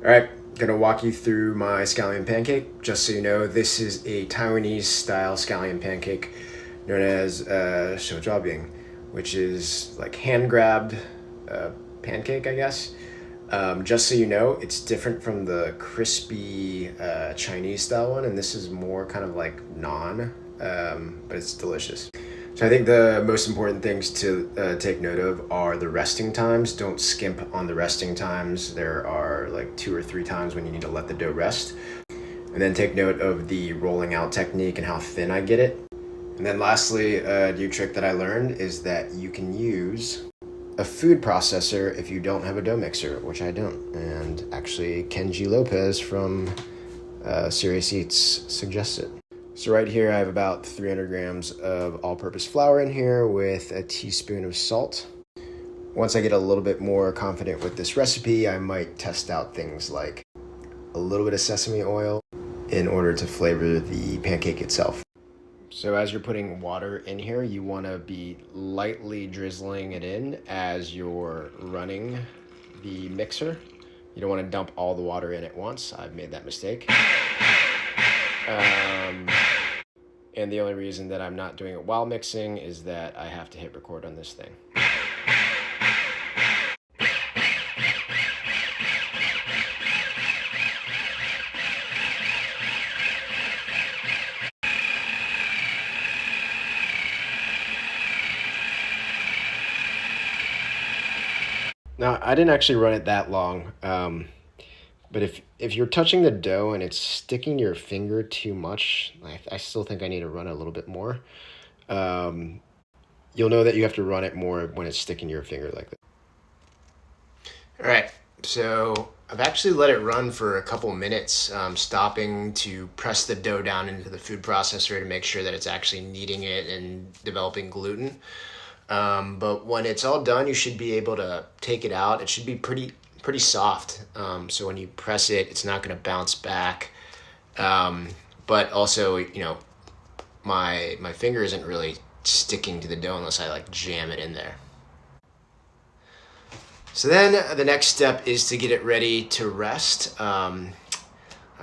All right, gonna walk you through my scallion pancake. Just so you know, this is a Taiwanese style scallion pancake known as Shou Zhua Bing, which is like hand grabbed pancake, I guess. Just so you know, it's different from the crispy Chinese style one, and this is more kind of like naan, but it's delicious. So I think the most important things to take note of are the resting times. Don't skimp on the resting times. There are like 2 or 3 times when you need to let the dough rest. And then take note of the rolling out technique and how thin I get it. And then lastly, a new trick that I learned is that you can use a food processor if you don't have a dough mixer, which I don't. And actually, Kenji Lopez from Serious Eats suggests it. So right here, I have about 300 grams of all-purpose flour in here with a teaspoon of salt. Once I get a little bit more confident with this recipe, I might test out things like a little bit of sesame oil in order to flavor the pancake itself. So as you're putting water in here, you want to be lightly drizzling it in as you're running the mixer. You don't want to dump all the water in at once. I've made that mistake. And the only reason that I'm not doing it while mixing is that I have to hit record on this thing. Now, I didn't actually run it that long, but if you're touching the dough and it's sticking to your finger too much, I still think I need to run it a little bit more. You'll know that you have to run it more when it's sticking to your finger like that. All right, so I've actually let it run for a couple minutes, stopping to press the dough down into the food processor to make sure that it's actually kneading it and developing gluten. But when it's all done, you should be able to take it out. It should be pretty soft. So when you press it, it's not going to bounce back. But also, you know, my finger isn't really sticking to the dough unless I like jam it in there. So then the next step is to get it ready to rest. I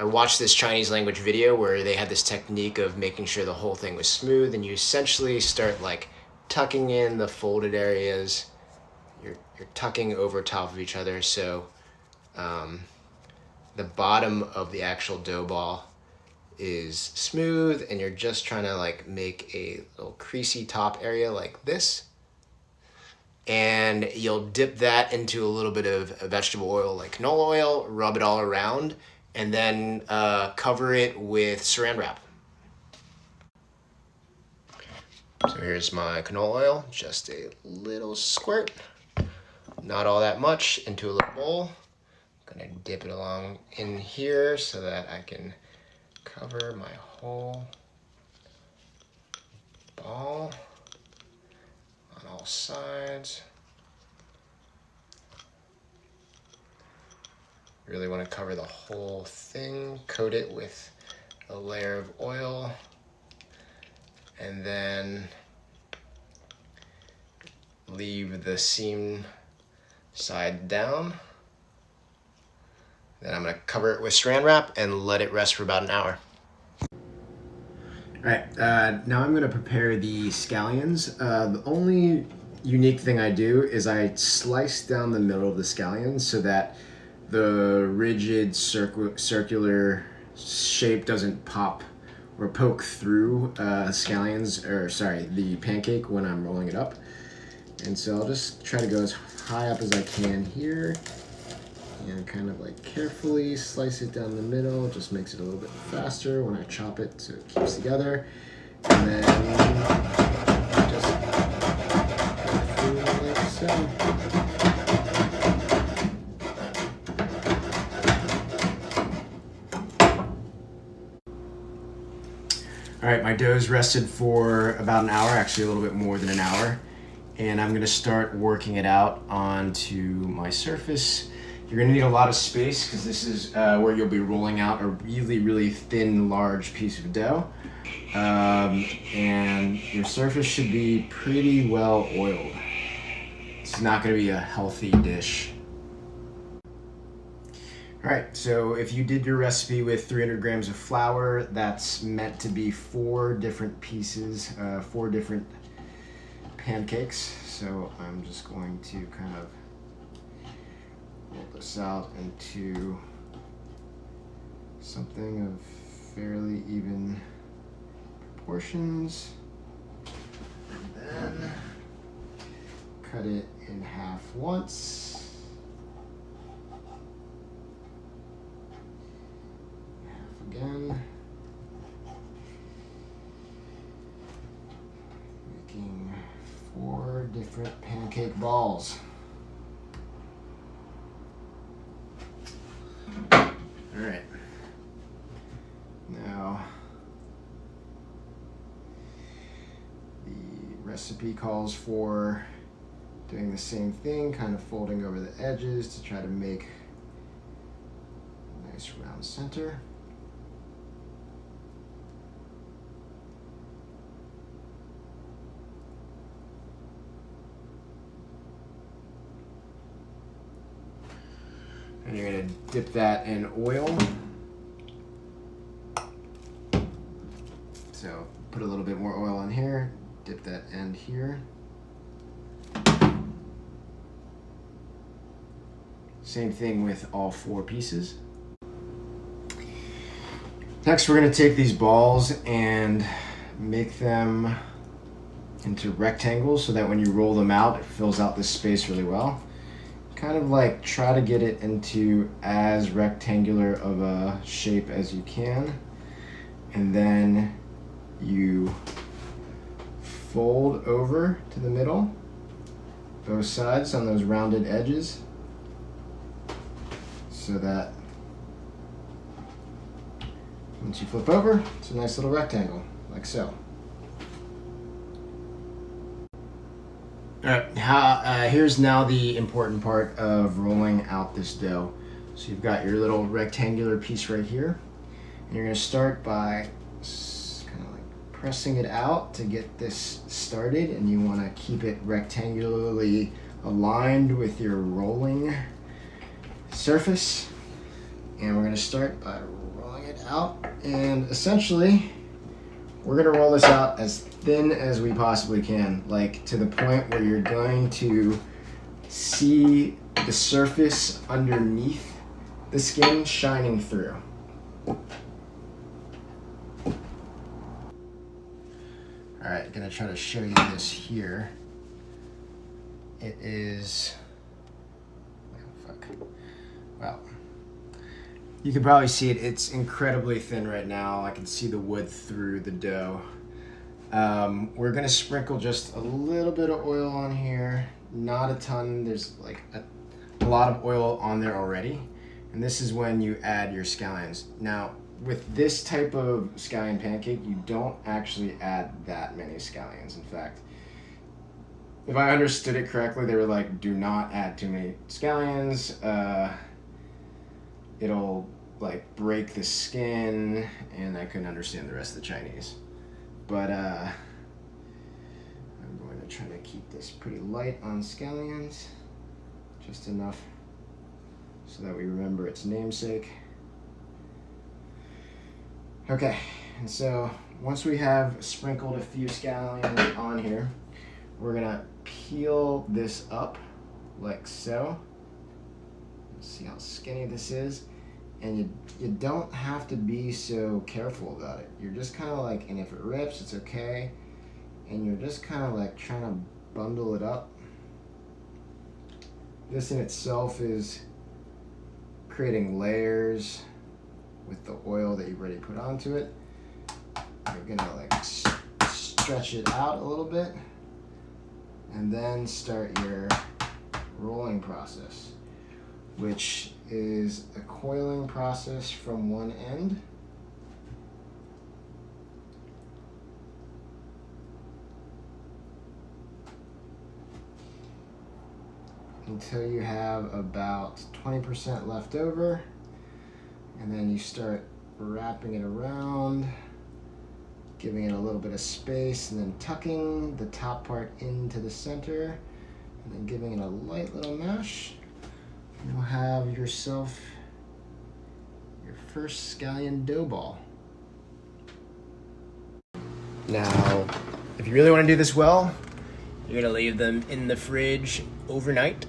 watched this Chinese language video where they had this technique of making sure the whole thing was smooth, and you essentially start like tucking in the folded areas. You're tucking over top of each other, so the bottom of the actual dough ball is smooth, and you're just trying to like make a little creasy top area like this. And you'll dip that into a little bit of vegetable oil like canola oil, rub it all around, and then cover it with saran wrap. So here's my canola oil, just a little squirt, not all that much, into a little bowl. I'm gonna dip it along in here so that I can cover my whole ball on all sides. Really want to cover the whole thing, coat it with a layer of oil, and then leave the seam side down. Then I'm gonna cover it with saran wrap and let it rest for about an hour. All right, now I'm gonna prepare the scallions. The only unique thing I do is I slice down the middle of the scallions so that the rigid circular shape doesn't pop or poke through the pancake when I'm rolling it up. And so I'll just try to go as high up as I can here and kind of like carefully slice it down the middle. It just makes it a little bit faster when I chop it so it keeps together. And then just go through like so. All right, my dough's rested for about an hour, actually a little bit more than an hour. And I'm gonna start working it out onto my surface. You're gonna need a lot of space because this is where you'll be rolling out a really, really thin, large piece of dough. And your surface should be pretty well oiled. It's not gonna be a healthy dish. All right, so if you did your recipe with 300 grams of flour, that's meant to be 4 different pieces, 4 different pancakes. So I'm just going to kind of roll this out into something of fairly even proportions. And then cut it in half once. Again, making 4 different pancake balls. All right. Now, the recipe calls for doing the same thing, kind of folding over the edges to try to make a nice round center. And you're going to dip that in oil. So put a little bit more oil on here, dip that end here. Same thing with all 4 pieces. Next, we're going to take these balls and make them into rectangles so that when you roll them out, it fills out this space really well. Kind of like try to get it into as rectangular of a shape as you can, and then you fold over to the middle, both sides on those rounded edges, so that once you flip over, it's a nice little rectangle, like so. All right, here's now the important part of rolling out this dough. So you've got your little rectangular piece right here, and you're going to start by kind of like pressing it out to get this started, and you want to keep it rectangularly aligned with your rolling surface. And we're going to start by rolling it out, and essentially we're going to roll this out as thin as we possibly can, like to the point where you're going to see the surface underneath the skin shining through. All right, gonna try to show you this here. It is, oh, fuck. Well, you can probably see it. It's incredibly thin right now. I can see the wood through the dough. We're gonna sprinkle just a little bit of oil on here, not a ton. There's like a lot of oil on there already. And this is when you add your scallions. Now, with this type of scallion pancake, you don't actually add that many scallions. In fact, if I understood it correctly, they were like, do not add too many scallions. It'll like break the skin, and I couldn't understand the rest of the Chinese. But I'm going to try to keep this pretty light on scallions, just enough so that we remember its namesake. Okay, and so once we have sprinkled a few scallions on here, we're gonna peel this up like so. See how skinny this is? And you don't have to be so careful about it. You're just kind of like, and if it rips, it's okay. And you're just kind of like trying to bundle it up. This in itself is creating layers with the oil that you've already put onto it. You're gonna like stretch it out a little bit and then start your rolling process, which is a coiling process from one end until you have about 20% left over, and then you start wrapping it around, giving it a little bit of space, and then tucking the top part into the center, and then giving it a light little mash. You'll have yourself first scallion dough ball. Now, if you really want to do this well, you're gonna leave them in the fridge overnight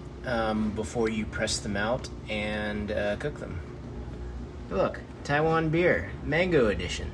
before you press them out and cook them. Look, Taiwan beer, mango edition.